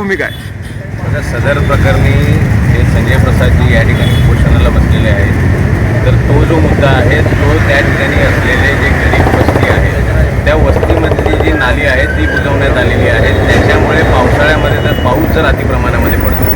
भूमिका आहे? आता सदर प्रकरणी हे संजय प्रसादजी या ठिकाणी उपोषणाला बसलेले आहेत. तर तो जो मुद्दा आहे तो त्या ठिकाणी असलेले जे गरीब वस्ती आहे त्या वस्तीमधली जी नाली आहे ती बुजवण्यात आलेली आहे. त्याच्यामुळे पावसाळ्यामध्ये जर पाऊस जर अतिप्रमाणामध्ये पडतो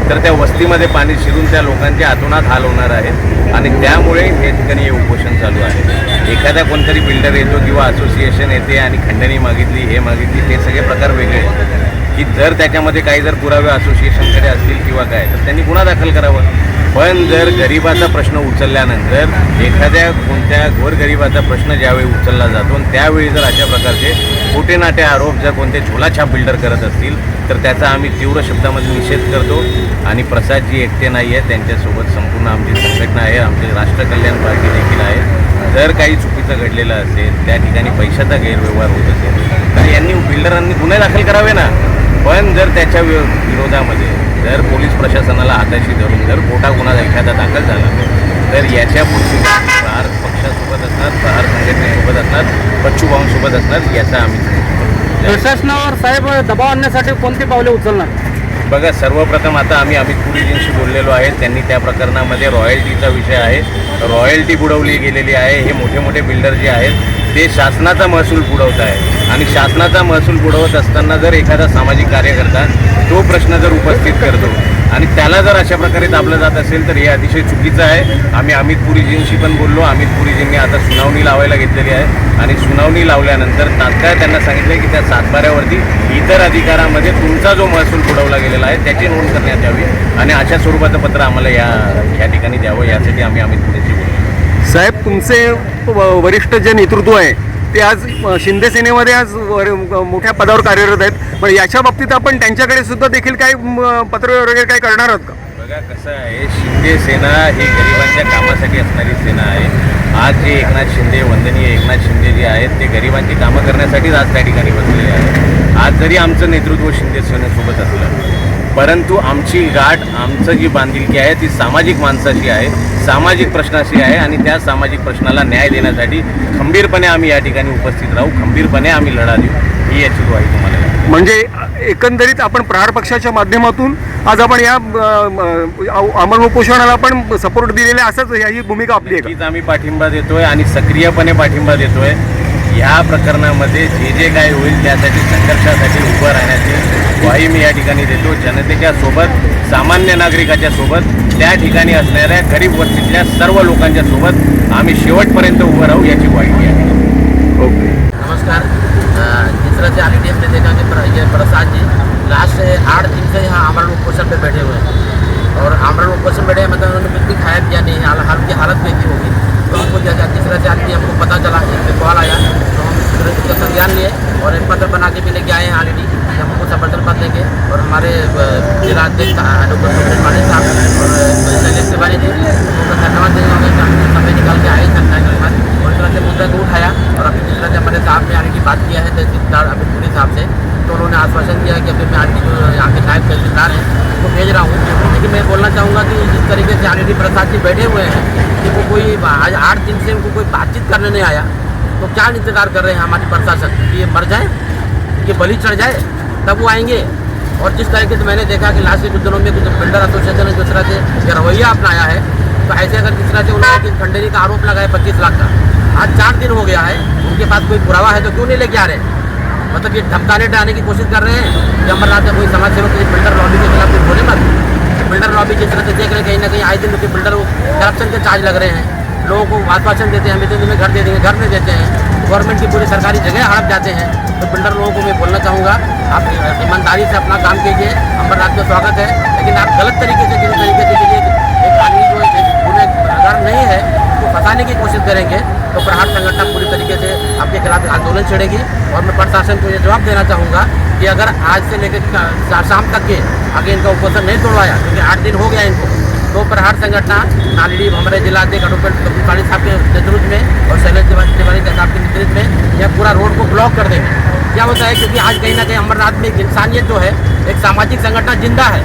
तर त्या वस्तीमध्ये पाणी शिरून त्या लोकांचे अतोनात हाल होणार आहेत आणि त्यामुळे या ठिकाणी हे उपोषण चालू आहे. एखादा कोणतरी बिल्डर येतो किंवा असोसिएशन येते आणि खंडणी मागितली हे मागितली हे सगळे प्रकार वेगळे आहेत की जर त्याच्यामध्ये काही जर पुरावे असोसिएशनकडे असतील किंवा काय तर त्यांनी गुन्हा दाखल करावा. पण जर गरिबाचा प्रश्न उचलल्यानंतर एखाद्या कोणत्या गोरगरिबाचा प्रश्न ज्यावेळी उचलला जातो आणि त्यावेळी जर अशा प्रकारचे खोटे नाटे आरोप जर कोणते झोलाछाप बिल्डर करत असतील तर त्याचा आम्ही तीव्र शब्दामध्ये निषेध करतो. आणि प्रसादजी एकटे नाही आहे, त्यांच्यासोबत संपूर्ण आमची संघटना आहे, आमची राष्ट्र कल्याण पार्टी देखील आहे. जर काही चुकीचं घडलेलं असेल त्या ठिकाणी पैशाचा गैरव्यवहार होत असेल तर यांनी बिल्डरांनी गुन्हे दाखल करावे ना. पण जर त्याच्या विरोधामध्ये जर पोलीस प्रशासनाला हाताशी धरून जर खोटा गुन्हा एखादा दाखल झाला तर याच्या पुढची प्रहार पक्षासोबत असणार, प्रहार संघटनेसोबत असणार, बच्चूभाऊंसोबत असणार याचा आम्ही प्रशासनावर साहेब दबाव आणण्यासाठी कोणती पावले उचलणार? बघा, सर्वप्रथम आता आम्ही अमित पुरीजींशी बोललेलो आहे. त्यांनी त्या प्रकरणामध्ये रॉयल्टीचा विषय आहे, रॉयल्टी बुडवली गेलेली आहे. हे मोठे मोठे बिल्डर जे आहेत ते शासनाचा महसूल बुडवत आहे आणि शासनाचा महसूल बुडवत असताना जर एखादा सामाजिक कार्यकर्ता तो प्रश्न जर उपस्थित करतो आणि त्याला जर अशा प्रकारे दाबलं जात असेल तर हे अतिशय चुकीचं आहे. आम्ही अमित पुरीजींशी पण बोललो. अमित पुरीजींनी आता सुनावणी लावायला घेतलेली आहे आणि सुनावणी लावल्यानंतर तात्काळ त्यांना सांगितलं की त्या सातबाऱ्यावरती इतर अधिकारामध्ये तुमचा जो महसूल बुडवला गेलेला आहे त्याची नोंद करण्यात यावी आणि अशा स्वरूपाचं पत्र आम्हाला या ठिकाणी द्यावं यासाठी आम्ही अमित पुरीजी बोललो. साहेब, तुमचे वरिष्ठ जे नेतृत्व आहे ते आज शिंदे सेनेमध्ये आज मोठ्या पदावर कार्यरत आहेत. पण याच्या बाबतीत आपण त्यांच्याकडे सुद्धा देखील काही पत्र वगैरे काही करणार आहात का? बघा, कसं आहे, शिंदे सेना ही गरिबांच्या कामासाठी असणारी सेना आहे. आज जे एकनाथ शिंदे, वंदनीय एकनाथ शिंदे जे आहेत ते गरिबांची कामं करण्यासाठीच आज त्या ठिकाणी बसलेले आहेत. आज जरी आमचं नेतृत्व शिंदे सेनेसोबत असलं परंतु आमची गाठ, आमचं जी बांधिलकी आहे ती सामाजिक माणसाची आहे, सामाजिक प्रश्नाशी आहे आणि त्या सामाजिक प्रश्नाला न्याय देण्यासाठी खंबीरपणे आम्ही या ठिकाणी उपस्थित राहू, खंबीरपणे आम्ही लढा देऊ ही याची ग्वाही तुम्हाला. म्हणजे एकंदरीत आपण प्रहार पक्षाच्या माध्यमातून आज आपण या अमर उपोषणाला पण सपोर्ट दिलेला असंच ही भूमिका आपली आहे का? आम्ही पाठिंबा देतोय आणि सक्रियपणे पाठिंबा देतोय. ह्या प्रकरणामध्ये जे काही होईल त्यासाठी संघर्षासाठी उभं राहण्याची ग्वाही मी या ठिकाणी देतो. जनतेच्या सोबत, सामान्य नागरिकाच्या सोबत, त्या ठिकाणी असणाऱ्या गरीब वस्तीतल्या सर्व लोकांच्या सोबत आम्ही शेवटपर्यंत उभं राहू याची ग्वाही मी आहे. ओके, नमस्कार. जिस तरह से आरटीएफ ने देखा कि ये प्रसाद जी लास्ट से 8 दिन से यहाँ आमरण उपोषण पे बैठे हुए हैं और आमरण उपोषण बैठे मतलब उन्होंने कुछ भी खाया पिया नहीं है, उनकी हालत कैसी होगी. तो हमको जिस तरह से आरटीएफ हमको पता चला, एक कॉल आया तो हम उसका संज्ञान लिए और एक पत्र बना के भी लेके आए हैं ऑलरेडी कि हमको समर्थन पत्र देंगे. और हमारे जिला अध्यक्ष डॉक्टर सुरेश पांडे साहब और शैलेश तिवारी जी उनका धन्यवाद देंगे. समय निकाल के आए जनता के पास और इस तरह से मुद्दा को उठाया. और अभी जिस तरह से हमारे साहब ने ऑलरेडी बात किया है तहसीलदार अमित पुरी साहब से, तो उन्होंने आश्वासन दिया कि अभी मैं ऑलरेडी जो यहाँ के नायब तहसीलदार हैं उनको भेज रहा हूँ. लेकिन मैं बोलना चाहूँगा कि जिस तरीके से ऑलरेडी प्रसाद जी बैठे हुए हैं कि वो कोई आज 8 दिन से उनको कोई बातचीत करने नहीं आया, तो क्या इंतजार कर रहे हैं हमारी प्रशासन कि ये मर जाए, कि बलि चढ़ जाए तब वो आएंगे. और जिस तरीके से मैंने देखा कि लास्ट के कुछ दिनों में कुछ बिल्डर एसोसिएशन ने जिस तरह से ये रवैया अपनाया है, तो ऐसे अगर जिस तरह से उन्होंने खंडनी का आरोप लगाया 25 लाख का, आज 4 दिन हो गया है, उनके पास कोई पुरावा है तो क्यों नहीं लेके आ रहे? मतलब ये धमकाने डराने की कोशिश कर रहे हैं कि अमरनाथ में कोई समाज सेवक बिल्डर लॉबी के खिलाफ कुछ बोले मत. बिल्डर लॉबी जिस तरह से देख रहे हैं कहीं ना कहीं आए दिन के बिल्डर करप्शन के चार्ज लग रहे हैं, लोगों को आश्वासन देते हैं हम इतने दिन में घर दे देंगे, घर नहीं देते हैं, गवर्नमेंट की पूरी सरकारी जगह हड़प जाते हैं. तो बिल्डर लोगों को मैं बोलना चाहूँगा आप ईमानदारी से अपना काम कीजिए, अमरनाथ में स्वागत है, लेकिन आप गलत तरीके से जिस तरीके से एक आदमी जो गुनहगार नहीं है तो फंसाने की कोशिश करेंगे तो प्रहार संगठन पूरी तरीके से आपके खिलाफ आंदोलन छेड़ेगी. और मैं प्रशासन को ये जवाब देना चाहूँगा कि अगर आज से लेकर शाम तक के आगे इनका उपोषण नहीं तोड़वाया, क्योंकि 8 दिन हो गया इनको, तो प्रहार संगठन ऑलरेडी हमारे जिला अध्यक्ष डॉक्टर पांडे साहब के नेतृत्व में और शैलेश तिवारी साहब के नेतृत्व में यह पूरा रोड को ब्लॉक कर देंगे. क्या होता है, क्योंकि आज कहीं ना कहीं अमरनाथ में एक इंसानियत जो है, एक सामाजिक संगठन जिंदा है.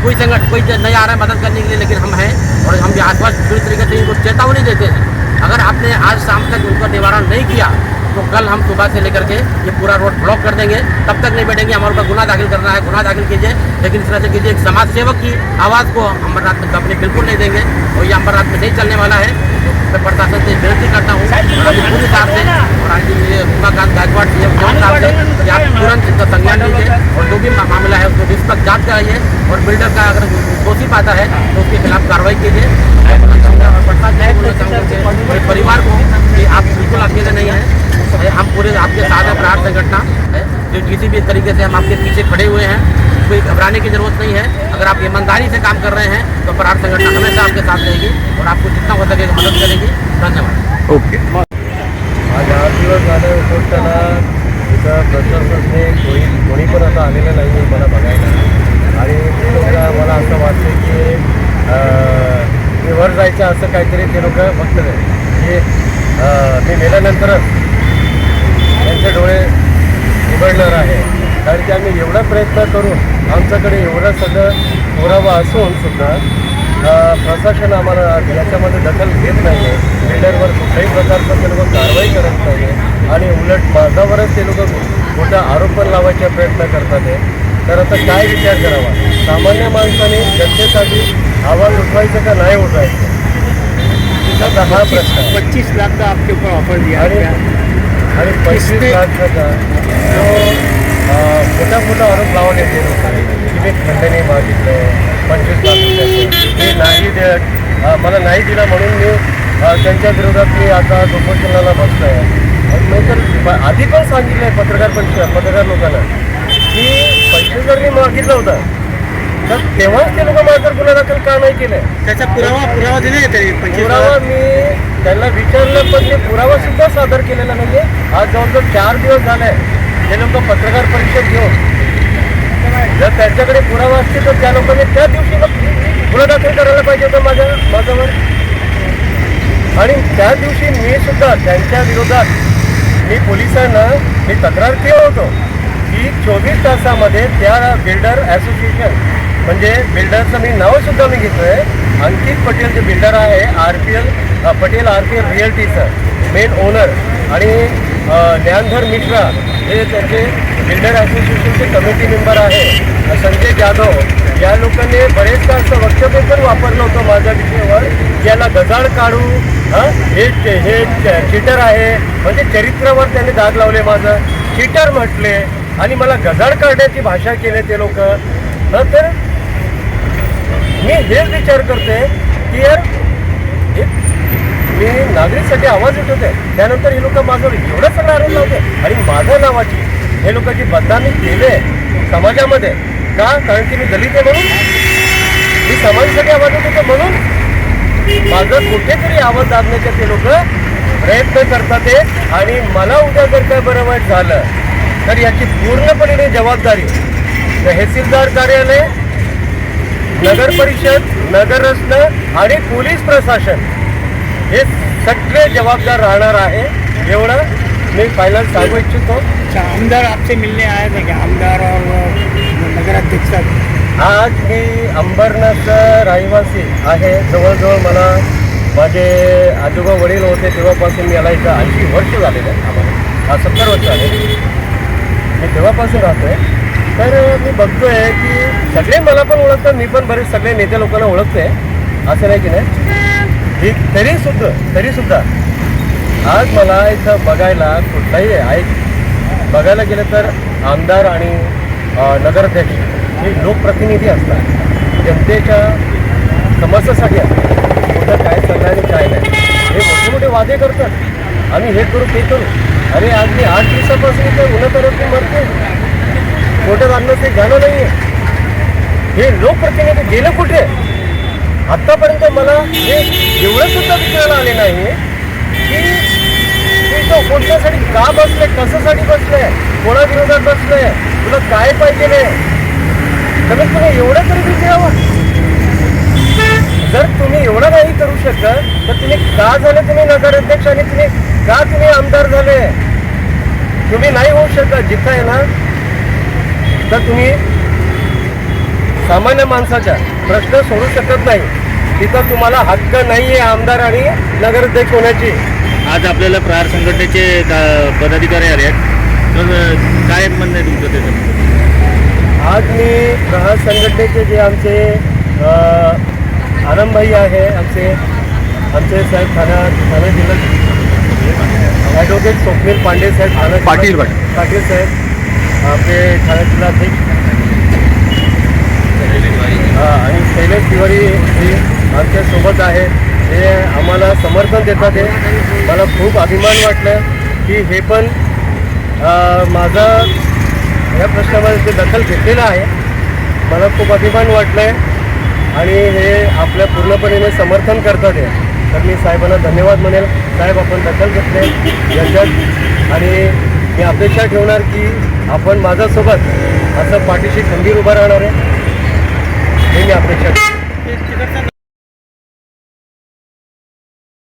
कोई नहीं आ रहा है मदद करने के लिए, लेकिन हम हैं और हम आसपास पूरी तरीके से इनको चेतावनी देते हैं. अगर आपने आज शाम तक उनका निवारण नहीं किया तो कल हम सुबह से लेकर के ये पूरा रोड ब्लॉक कर देंगे। तब तक नहीं बैठेंगे, हमारे ऊपर गुनाह दाखिल करना है, गुनाह दाखिल कीजिए, लेकिन इस तरह से कीजिए। एक समाज सेवक की आवाज़ को अमरनाथ में दबने बिल्कुल नहीं देंगे और ये अमरनाथ में नहीं चलने वाला है। तो मैं प्रशासन से विनती करता हूँ पूरी साहब से और उमाकांत गायकवाड़ CM साहब से कि आप तुरंत इसका संज्ञान लीजिए और जो भी मामला है उसको निष्पक्ष जाँच कराइए और बिल्डर का अगर दोषी पाता है तो उसके खिलाफ कार्रवाई कीजिए। और प्रशासन परिवार को कि आप बिल्कुल अकेले नहीं हैं, हम पूरे आपके साथ हैं। प्रहार संगठन है जो किसी भी तरीके से हम आपके पीछे खड़े हुए हैं, कोई घबराने की जरूरत नहीं है। अगर आप ईमानदारी से काम कर रहे हैं तो प्रहार संगठन हमेशा आपके साथ रहेगी और आपको जितना हो सके मदद करेगी। धन्यवाद। ओके. आज 8 दिवस झाले उपोषणाला इथं प्रशासनाने कोणी पण आता आलेलं नाही आहे मला बघायला आणि ते लोक मला असं वाटतं की मी वर जायचं असं काहीतरी ते लोक बघतात की मी मेल्यानंतरच त्यांचे डोळे उघडणार आहे. कारण की आम्ही एवढा प्रयत्न करून आमच्याकडे एवढं सगळं पुरावा असून सुद्धा प्रशासन आम्हाला याच्यामध्ये दखल घेत नाही आहे. बिल्डरवर कुठल्याही प्रकारचं ते लोक कारवाई करत नाही आहे आणि उलट माझ्यावरच ते लोक मोठा आरोप पण लावायचा प्रयत्न करतात आहे. तर आता काय विचार करावा, सामान्य माणसाने जनतेसाठी आवाज उठवायचं का नाही उठवायचं, आता हा प्रश्न आहे. 25 लाख का आपके ऊपर ऑफर दिया आणि 25 लाखाचा जो मोठा आरोप लावून येते लोकांनी की मी खंडणी मागितलं आहे 25 लाख रुपयाचं, मी नाही देत, मला नाही दिला म्हणून मी त्यांच्या विरोधात मी आता उपोषणाला बसलो आहे. मी तर आधी पण सांगितलं आहे पत्रकार लोकांना की पैसे जर मी मागितलं होतं तर तेव्हाच ते लोक माझ्यावर गुन्हा दाखल का नाही केलं. त्याचा पुरावा दिला पुरावा मी त्यांना विचारलं पण मी पुरावा सुद्धा सादर केलेला नाही आहे. आज जवळजवळ 4 दिवस झाले हे लोक पत्रकार परिषद घेऊन, जर त्यांच्याकडे पुरावा असते तर त्या लोकांनी त्या दिवशी मग गुन्हा दाखल करायला पाहिजे होतं माझ्यावर. आणि त्या दिवशी मी सुद्धा त्यांच्या विरोधात मी पोलिसांना मी तक्रार केलं होतो की 24 तासामध्ये त्या बिल्डर असोसिएशन म्हणजे बिल्डरचं मी नावसुद्धा मी घेतो आहे, अंकित पटेल जे बिल्डर आहे पटेल RPL रिअल्टीचं मेन ओनर आणि ज्ञानधर मिश्रा हे त्यांचे बिल्डर असोसिएशनचे कमिटी मेंबर आहे, संजय जाधव या लोकांनी बरेचदा असं वक्तव्य पण वापरलं होतं माझ्या विषयावर की याला गजाळ काढू, हे चीटर आहे म्हणजे चरित्रावर त्यांनी दाग लावले, माझं चीटर म्हटले आणि मला गजाळ काढण्याची भाषा केली ते लोक. तर मी हेच विचार करते की यार मी नागरिकसाठी आवाज उठवते, त्यानंतर हे लोक माझ्यावर एवढं सगळं आरोप लावते आणि माझ्या नावाची हे लोकांची बदनामी केली समाजामध्ये का, कारण की मी दलित आहे म्हणून, मी समाजासाठी आवाज उठवतो म्हणून माझं कुठेतरी आवाज दाबण्याचे ते लोक प्रयत्न करतात आहे. आणि मला उद्या जर काय बरं वाईट झालं तर याची पूर्णपणे जबाबदारी तहसीलदार कार्यालय, नगर परिषद, नगर रचना आणि पोलीस प्रशासन हे सगळे जबाबदार राहणार आहे, एवढं मी फायनल सांगू इच्छितो. आमदार आपसे मिलने आए थे क्या, आमदार और नगराध्यक्ष? आज मी अंबरनाथचा रहिवासी आहे. जवळजवळ मला माझे आजोबा वडील होते तेव्हापासून मी याला इथं 80 वर्ष झालेलं आहे. आम्हाला 70 वर्ष झाले मी तेव्हापासून राहतो आहे. तर मी बघतो आहे की सगळे मला पण ओळखतात, मी पण बरेच सगळे नेते लोकांना ओळखते, असं नाही की नाही. तरीसुद्धा आज मला इथं बघायला कुठलाही बघायला गेलं तर आमदार आणि नगराध्यक्ष हे लोकप्रतिनिधी असतात, जनतेच्या समस्यासाठी असतात, कुठं काय चाललं आणि काय नाही हे मोठे वादे करतात. आम्ही हे करू ते करू, अरे आज मी 8 दिवसापासून इथं उन्हात मरते, कोर्टात आणलं ते झालं नाही आहे. हे लोकप्रतिनिधी गेलं कुठे आत्तापर्यंत मला हे एवढं सुद्धा विचारायला आले नाही की तो कोणत्यासाठी का बसले, कशासाठी बसले, कोणाविरोधात बसले, तुला काय पाहिजे कमीत कमी एवढं तरी विचारावं. जर तुम्ही एवढं नाही करू शकत तर तुम्ही का झाले तुम्ही नगराध्यक्ष आणि तुम्ही आमदार झाले. तुम्ही नाही होऊ शकत जिथं आहे ना, तर तुम्ही सामान्य माणसाचा प्रश्न सोडू शकत नाही, तिथं तुम्हाला हक्क नाही आहे आमदार आणि नगराध्यक्ष होण्याची. आज आपल्याला प्रहार संघटनेचे पदाधिकारी आले आहेत, तर काय म्हणणं आहे तुमचं त्याच्याबद्दल? आज मी प्रहार संघटनेचे जे आमचे आनंदभाई आहे, आमचे साहेब ठाणे जिल्ह्यात ॲडव्होकेट स्वप्नील पांडे साहेब पाटील साहेब आपले ठाणे जिल्हाध्यक्ष आणि शैलेश तिवारी हे आमच्यासोबत आहे. हे आम्हाला समर्थन देतात. हे मला खूप अभिमान वाटलं की हे पण माझा या प्रश्नामध्ये ते दखल घेतलेलं आहे. मला खूप अभिमान वाटलं आहे आणि हे आपल्या पूर्णपणे समर्थन करतात आहे. तर मी साहेबांना धन्यवाद म्हणेल. साहेब, आपण दखल घेतले यांच्यात आणि मी अपेक्षा ठेवणार की आपण माझ्यासोबत असं पाठीशी खंबीर उभं राहणार आहे. हे मी अपेक्षा ते तिकडचा